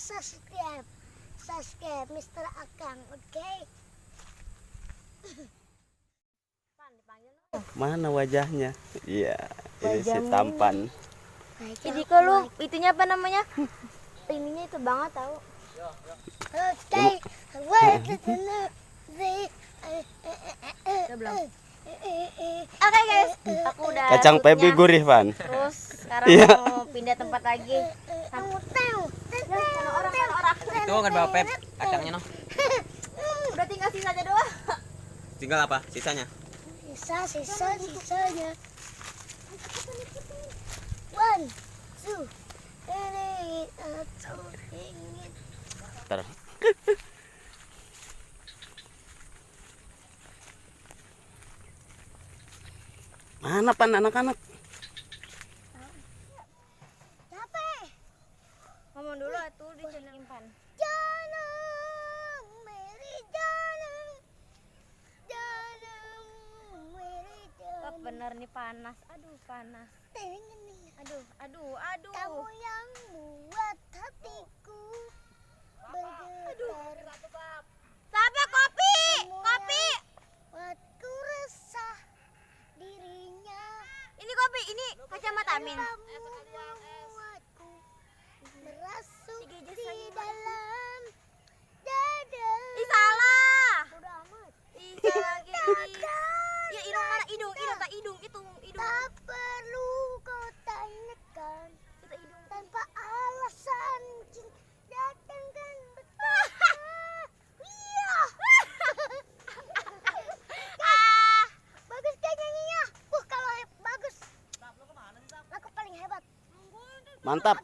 subscribe Mr. Akang, oke? Mana wajahnya? Iya, ini si Wajahmu tampan. Jadi kalau itunya apa namanya? Ininya itu banget tahu. Oke, Oke guys, aku udah Kacang shootnya. Feby gurih, Van. Terus sekarang Iya. mau pindah tempat lagi. Orang. Itu kan bawa pep kacangnya noh. Udah tinggal sisanya doang. Tinggal apa? Sisanya. sisanya. 1, 2, 3, Ntar. Mana Pan anak-anak? capek. Ngomong dulu atuh di simpan. Janam, Mary Janam, Janam, Mary Kok Janam. bener nih panas. Aduh panas. Aduh. Kamu yang membuat hatiku bergetar. Sampai kopi. Kopi. Buatku resah dirinya. Ini kopi, ini kacamata Amin. Kamu membuatku merasuk di dalam dada. Ih salah. Udah amat. Ih salah gini. Ya hidung mana? Hidung itu hidung. Tak perlu kau tanyakan. Kita hidung. Tanpa alasan cinta datangkan betapa. Iya. Bagus kan nyanyinya. Kalau bagus. Aku paling hebat. Mantap.